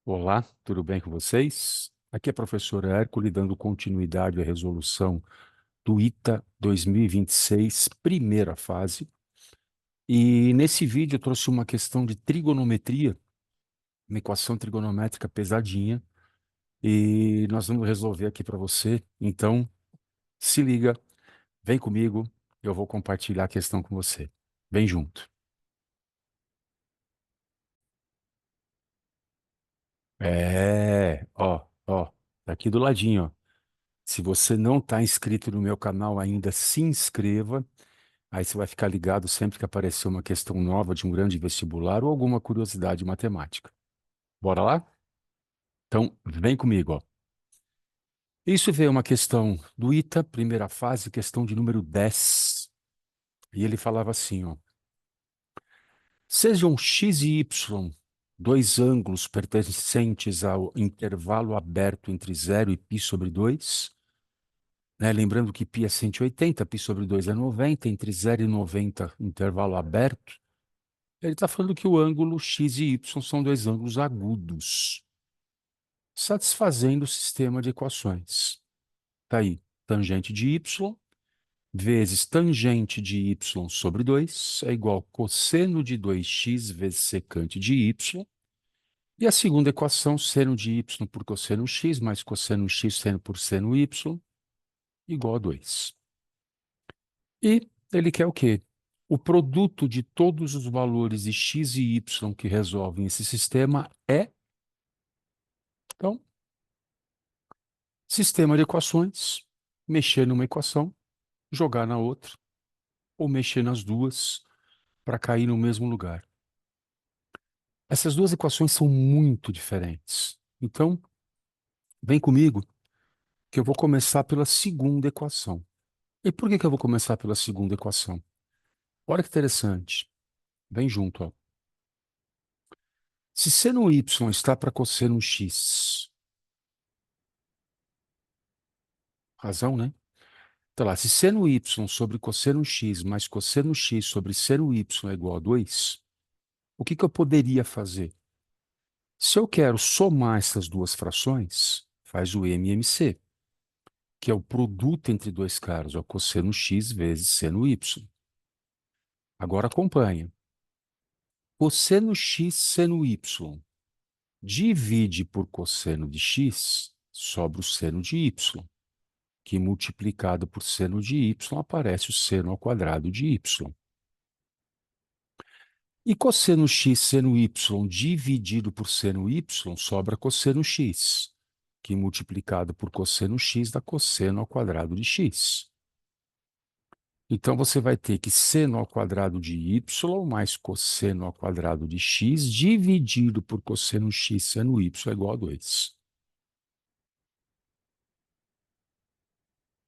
Olá, tudo bem com vocês? Aqui é a professora Hércules dando continuidade à resolução do ITA 2026, primeira fase. E nesse vídeo eu trouxe uma questão de trigonometria, uma equação trigonométrica pesadinha, e nós vamos resolver aqui para você. Então, se liga, vem comigo, eu vou compartilhar a questão com você. Vem junto. Tá aqui do ladinho, ó. Se você não está inscrito no meu canal ainda, se inscreva. Aí você vai ficar ligado sempre que aparecer uma questão nova de um grande vestibular ou alguma curiosidade matemática. Bora lá? Então, vem comigo, ó. Isso veio uma questão do ITA, primeira fase, questão de número 10. E ele falava assim, ó. Sejam x e y dois ângulos pertencentes ao intervalo aberto entre 0 e π sobre 2, né? Lembrando que π é 180, π sobre 2 é 90, entre 0 e 90, intervalo aberto. Ele está falando que o ângulo x e y são dois ângulos agudos, satisfazendo o sistema de equações. Está aí, tangente de y vezes tangente de y sobre 2 é igual a cosseno de 2x vezes secante de y. E a segunda equação, seno de y por cosseno x mais cosseno x seno por seno y, igual a 2. E ele quer o quê? O produto de todos os valores de x e y que resolvem esse sistema é, então, sistema de equações, mexer numa equação, jogar na outra, ou mexer nas duas para cair no mesmo lugar. Essas duas equações são muito diferentes. Então, vem comigo, que eu vou começar pela segunda equação. E por que eu vou começar pela segunda equação? Olha que interessante. Vem junto, ó. Se seno y está para cosseno x, razão, né? Então lá, se seno y sobre cosseno x mais cosseno x sobre seno y é igual a 2, o que eu poderia fazer? Se eu quero somar essas duas frações, faz o MMC, que é o produto entre dois caras, é o cosseno x vezes seno y. Agora acompanha. Cosseno x seno y divide por cosseno de x sobre o seno de y, que multiplicado por seno de y aparece o seno ao quadrado de y. E cosseno x seno y dividido por seno y sobra cosseno x, que multiplicado por cosseno x dá cosseno ao quadrado de x. Então, você vai ter que seno ao quadrado de y mais cosseno ao quadrado de x dividido por cosseno x seno y é igual a 2.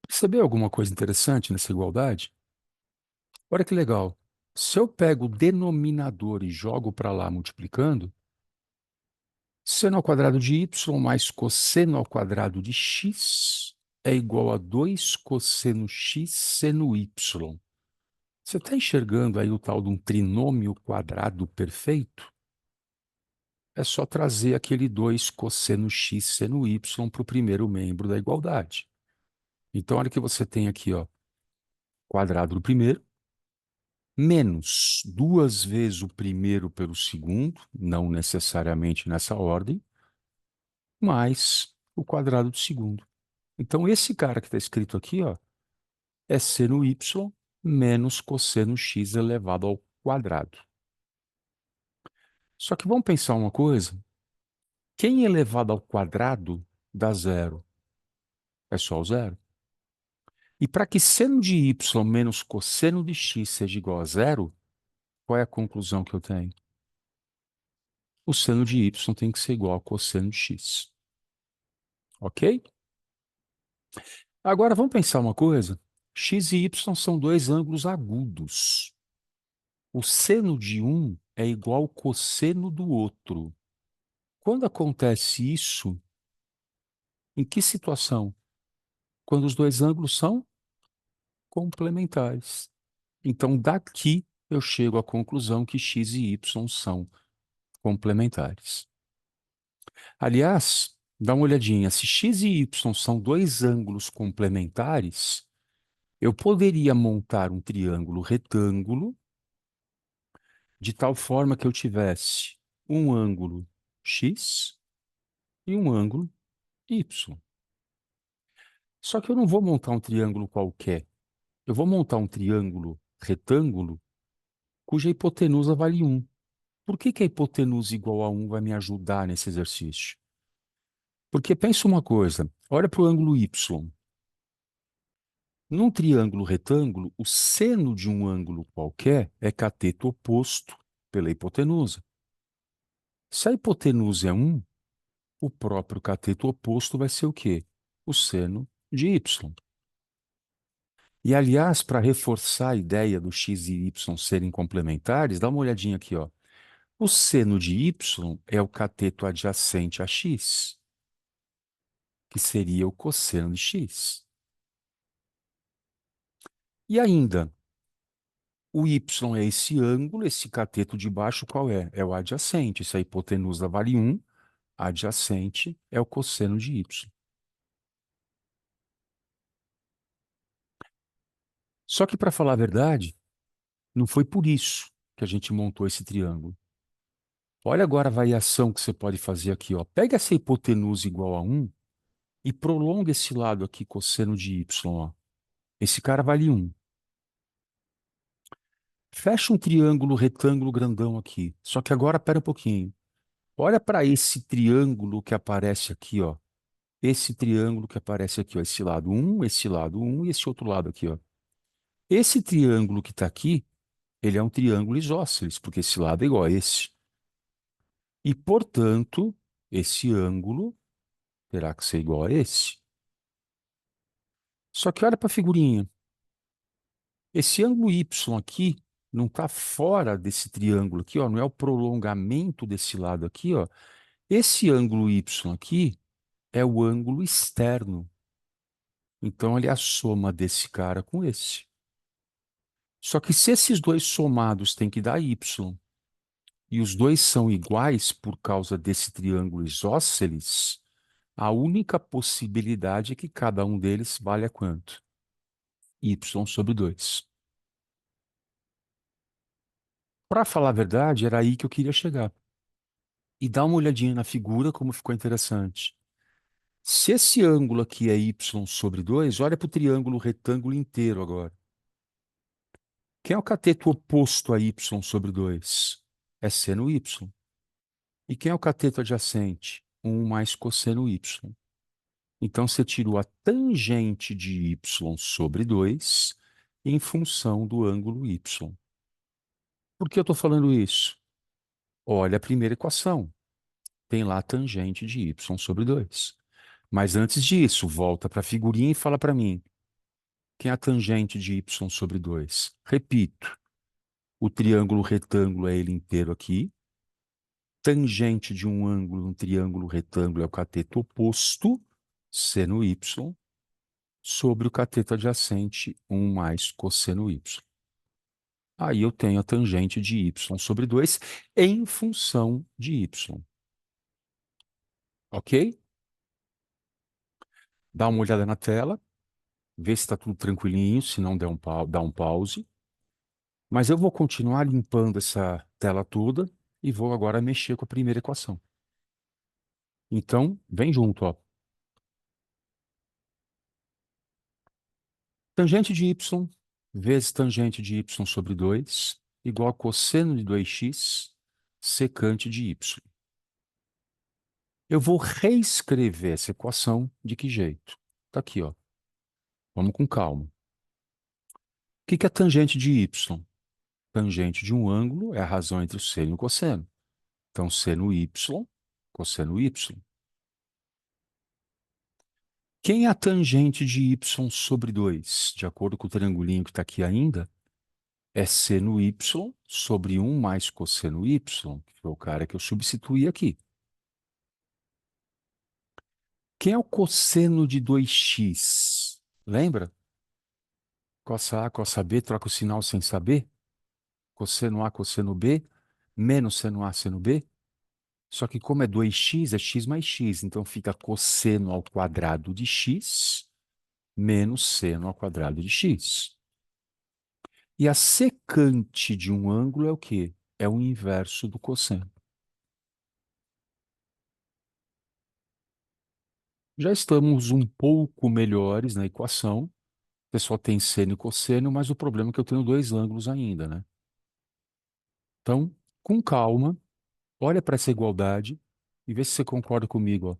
Percebeu alguma coisa interessante nessa igualdade? Olha que legal. Se eu pego o denominador e jogo para lá multiplicando, seno ao quadrado de y mais cosseno ao quadrado de x é igual a 2 cosseno x seno y. Você está enxergando aí o tal de um trinômio quadrado perfeito? É só trazer aquele 2 cosseno x seno y para o primeiro membro da igualdade. Então, olha que você tem aqui, ó, quadrado do primeiro, menos duas vezes o primeiro pelo segundo, não necessariamente nessa ordem, mais o quadrado do segundo. Então, esse cara que está escrito aqui, ó, é seno y menos cosseno x elevado ao quadrado. Só que vamos pensar uma coisa. Quem elevado ao quadrado dá zero? É só o zero. E para que seno de y menos cosseno de x seja igual a zero, qual é a conclusão que eu tenho? O seno de y tem que ser igual ao cosseno de x. Ok? Agora vamos pensar uma coisa. X e y são dois ângulos agudos. O seno de um é igual ao cosseno do outro. Quando acontece isso, em que situação? Quando os dois ângulos são complementares. Então, daqui eu chego à conclusão que x e y são complementares. Aliás, dá uma olhadinha, se x e y são dois ângulos complementares, eu poderia montar um triângulo retângulo de tal forma que eu tivesse um ângulo x e um ângulo y. Só que eu não vou montar um triângulo qualquer. Eu vou montar um triângulo retângulo cuja hipotenusa vale 1. Por que que a hipotenusa igual a 1 vai me ajudar nesse exercício? Porque pensa uma coisa, olha para o ângulo y. Num triângulo retângulo, o seno de um ângulo qualquer é cateto oposto pela hipotenusa. Se a hipotenusa é 1, o próprio cateto oposto vai ser o quê? O seno de y. E, aliás, para reforçar a ideia do x e y serem complementares, dá uma olhadinha aqui, ó. O seno de y é o cateto adjacente a x, que seria o cosseno de x. E ainda, o y é esse ângulo, esse cateto de baixo qual é? É o adjacente. Se a hipotenusa vale 1, adjacente é o cosseno de y. Só que, para falar a verdade, não foi por isso que a gente montou esse triângulo. Olha agora a variação que você pode fazer aqui, ó. Pega essa hipotenusa igual a 1 e prolonga esse lado aqui, cosseno de y, ó. Esse cara vale 1. Fecha um triângulo retângulo grandão aqui. Só que agora, pera um pouquinho. Olha para esse triângulo que aparece aqui, ó. Esse triângulo que aparece aqui, ó. Esse lado um e esse outro lado aqui, ó. Esse triângulo que está aqui, ele é um triângulo isósceles, porque esse lado é igual a esse. E, portanto, esse ângulo terá que ser igual a esse. Só que olha para a figurinha. Esse ângulo y aqui não está fora desse triângulo aqui, ó, não é o prolongamento desse lado aqui, ó. Esse ângulo y aqui é o ângulo externo. Então, ele é a soma desse cara com esse. Só que se esses dois somados têm que dar y, e os dois são iguais por causa desse triângulo isósceles, a única possibilidade é que cada um deles valha quanto? Y sobre 2. Para falar a verdade, era aí que eu queria chegar. E dá uma olhadinha na figura, como ficou interessante. Se esse ângulo aqui é y sobre 2, olha para o triângulo retângulo inteiro agora. Quem é o cateto oposto a y sobre 2? É seno y. E quem é o cateto adjacente? 1 mais cosseno y. Então, você tirou a tangente de y sobre 2 em função do ângulo y. Por que eu estou falando isso? Olha a primeira equação. Tem lá a tangente de y sobre 2. Mas antes disso, volta para a figurinha e fala para mim. Quem é a tangente de y sobre 2? Repito, o triângulo retângulo é ele inteiro aqui. Tangente de um ângulo no triângulo retângulo é o cateto oposto, seno y, sobre o cateto adjacente, 1 mais cosseno y. Aí eu tenho a tangente de y sobre 2 em função de y. Ok? Dá uma olhada na tela, vê se está tudo tranquilinho, se não der dá um pause. Mas eu vou continuar limpando essa tela toda e vou agora mexer com a primeira equação. Então, vem junto, ó. Tangente de y vezes tangente de y sobre 2 igual a cosseno de 2x secante de y. Eu vou reescrever essa equação de que jeito? Tá aqui, ó. Vamos com calma. O que é tangente de y? Tangente de um ângulo é a razão entre o seno e o cosseno. Então, seno y, cosseno y. Quem é a tangente de y sobre 2? De acordo com o triangulinho que está aqui ainda, é seno y sobre 1 mais cosseno y, que foi o cara que eu substituí aqui. Quem é o cosseno de 2x? Lembra? Cossa A, cossa B, troca o sinal sem saber? Cosseno A, cosseno B, menos seno A, seno B. Só que como é 2x, é x mais x. Então fica cosseno ao quadrado de x menos seno ao quadrado de x. E a secante de um ângulo é o quê? É o inverso do cosseno. Já estamos um pouco melhores na equação. O pessoal tem seno e cosseno, mas o problema é que eu tenho dois ângulos ainda, né? Então, com calma, olha para essa igualdade e vê se você concorda comigo. Ó.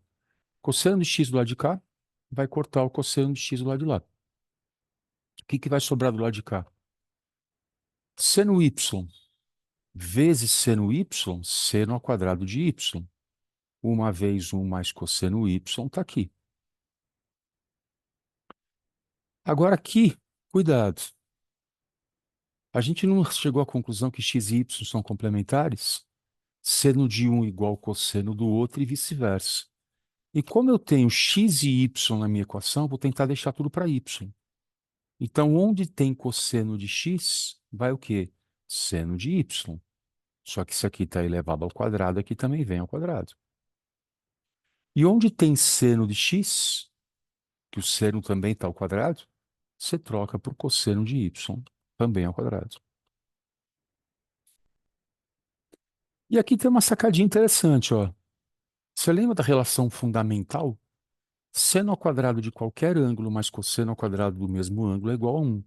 Cosseno de x do lado de cá vai cortar o cosseno de x do lado de lá. O que que vai sobrar do lado de cá? Seno y vezes seno y, seno ao quadrado de y. Uma vez 1 mais cosseno y está aqui. Agora aqui, cuidado. A gente não chegou à conclusão que x e y são complementares? Seno de um igual ao cosseno do outro e vice-versa. E como eu tenho x e y na minha equação, vou tentar deixar tudo para y. Então, onde tem cosseno de x, vai o quê? Seno de y. Só que isso aqui está elevado ao quadrado, aqui também vem ao quadrado. E onde tem seno de x, que o seno também está ao quadrado, você troca por cosseno de y, também ao quadrado. E aqui tem uma sacadinha interessante, ó. Você lembra da relação fundamental? Seno ao quadrado de qualquer ângulo mais cosseno ao quadrado do mesmo ângulo é igual a 1.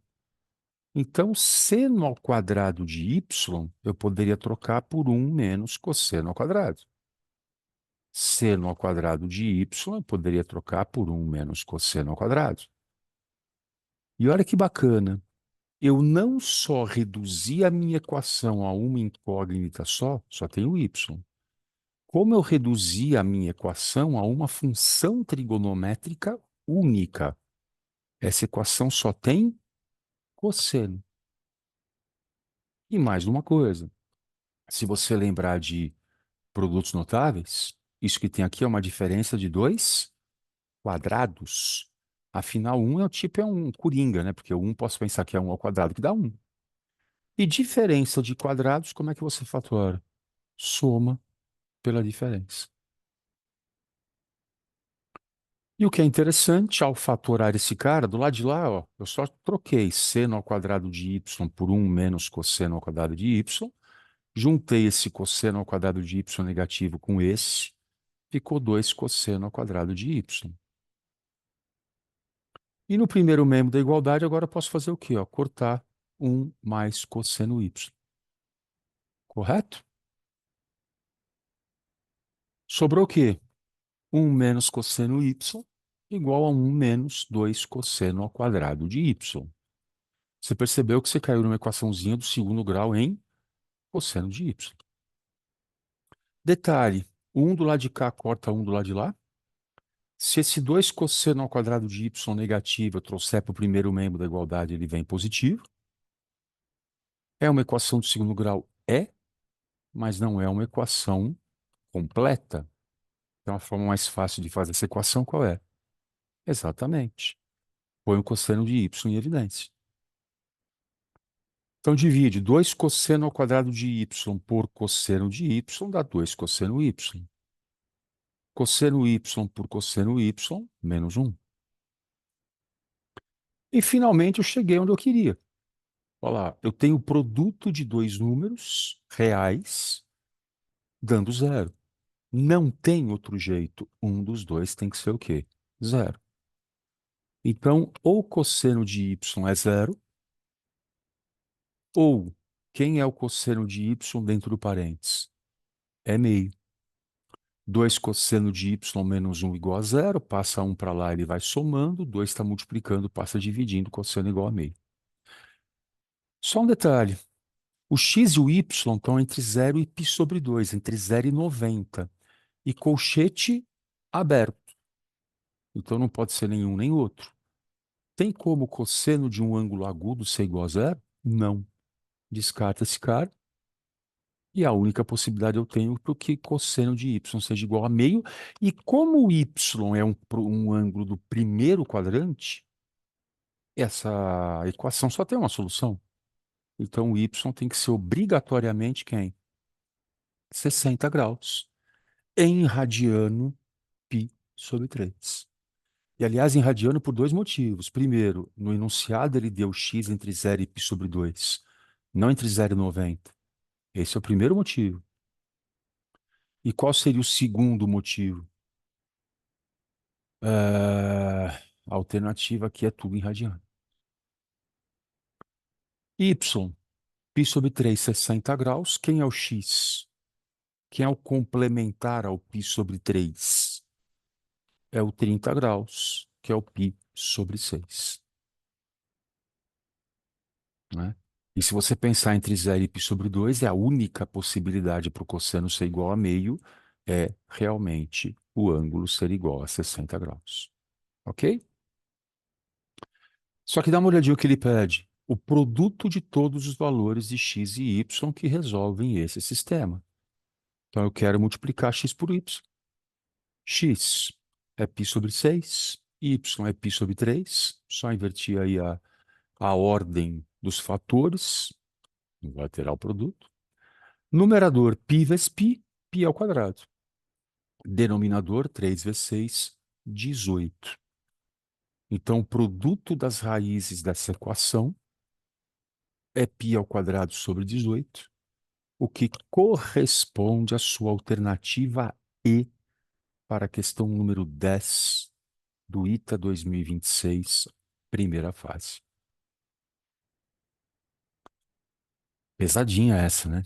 Então, seno ao quadrado de y, eu poderia trocar por 1 menos cosseno ao quadrado. Seno ao quadrado de y, eu poderia trocar por 1 menos cosseno ao quadrado. E olha que bacana. Eu não só reduzi a minha equação a uma incógnita só tenho y. Como eu reduzi a minha equação a uma função trigonométrica única. Essa equação só tem cosseno. E mais uma coisa, se você lembrar de produtos notáveis, isso que tem aqui é uma diferença de dois quadrados. Afinal, um é o tipo, é um coringa, né? Porque o 1 posso pensar que é 1 ao quadrado, que dá 1. E diferença de quadrados, como é que você fatora? Soma pela diferença. E o que é interessante, ao fatorar esse cara, do lado de lá, ó, eu só troquei seno ao quadrado de y por 1 menos cosseno ao quadrado de y, juntei esse cosseno ao quadrado de y negativo com esse, ficou 2 cosseno ao quadrado de y. E no primeiro membro da igualdade, agora eu posso fazer o quê? Ó? Cortar 1 mais cosseno y. Correto? Sobrou o quê? 1 menos cosseno y igual a 1 menos 2 cosseno ao quadrado de y. Você percebeu que você caiu numa equaçãozinha do segundo grau em cosseno de y. Detalhe, 1 do lado de cá corta 1 do lado de lá. Se esse 2 cosseno ao quadrado de y negativo eu trouxer para o primeiro membro da igualdade, ele vem positivo. É uma equação do segundo grau? É, mas não é uma equação completa. Então, a forma mais fácil de fazer essa equação qual é? Exatamente. Põe o cosseno de y em evidência. Então, divide 2 cosseno ao quadrado de y por cosseno de y dá 2 cosseno y. Cosseno y por cosseno y, menos 1. E, finalmente, eu cheguei onde eu queria. Olha lá, eu tenho o produto de dois números reais dando zero. Não tem outro jeito. Um dos dois tem que ser o quê? Zero. Então, ou cosseno de y é zero, ou quem é o cosseno de y dentro do parênteses? É meio. 2 cosseno de y menos 1 igual a zero, passa 1 para lá, ele vai somando, 2 está multiplicando, passa dividindo, cosseno igual a meio. Só um detalhe, o x e o y estão entre 0 e π sobre 2, entre 0 e 90. E colchete aberto. Então não pode ser nenhum nem outro. Tem como o cosseno de um ângulo agudo ser igual a zero? Não. Descarta esse cara. E a única possibilidade eu tenho é que cosseno de y seja igual a meio. E como o y é um ângulo do primeiro quadrante, essa equação só tem uma solução. Então o y tem que ser obrigatoriamente quem? 60 graus. em radiano π sobre 3. E, aliás, em radiano por dois motivos. Primeiro, no enunciado ele deu x entre 0 e π sobre 2, não entre 0 e 90. Esse é o primeiro motivo. E qual seria o segundo motivo? A alternativa aqui é tudo em radiano. Y, π sobre 3, 60 graus. Quem é o x? Quem é o complementar ao π sobre 3? É o 30 graus, que é o π sobre 6. Né? E se você pensar entre 0 e π sobre 2, é a única possibilidade para o cosseno ser igual a meio, é realmente o ângulo ser igual a 60 graus. Ok? Só que dá uma olhadinha o que ele pede. O produto de todos os valores de x e y que resolvem esse sistema. Então eu quero multiplicar x por y. X é π sobre 6, y é π sobre 3. Só invertir aí a ordem dos fatores no lateral produto. Numerador π vezes π, π ao quadrado. Denominador 3 vezes 6, 18. Então, o produto das raízes dessa equação é π ao quadrado sobre 18, o que corresponde à sua alternativa E para a questão número 10 do ITA 2026, primeira fase. Pesadinha essa, né?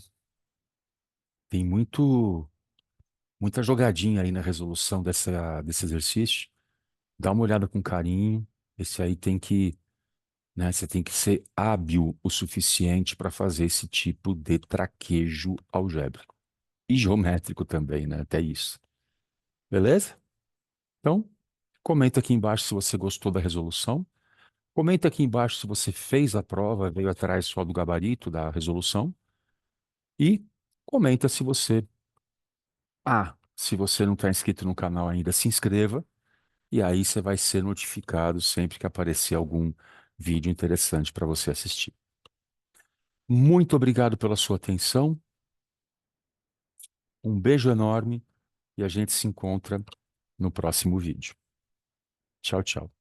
Tem muita jogadinha aí na resolução desse exercício. Dá uma olhada com carinho. Esse aí tem que, né, você tem que ser hábil o suficiente para fazer esse tipo de traquejo algébrico. E geométrico também, né? Até isso. Beleza? Então, comenta aqui embaixo se você gostou da resolução. Comenta aqui embaixo se você fez a prova, veio atrás só do gabarito da resolução. E comenta se você. Se você não está inscrito no canal ainda, se inscreva. E aí você vai ser notificado sempre que aparecer algum vídeo interessante para você assistir. Muito obrigado pela sua atenção. Um beijo enorme e a gente se encontra no próximo vídeo. Tchau, tchau.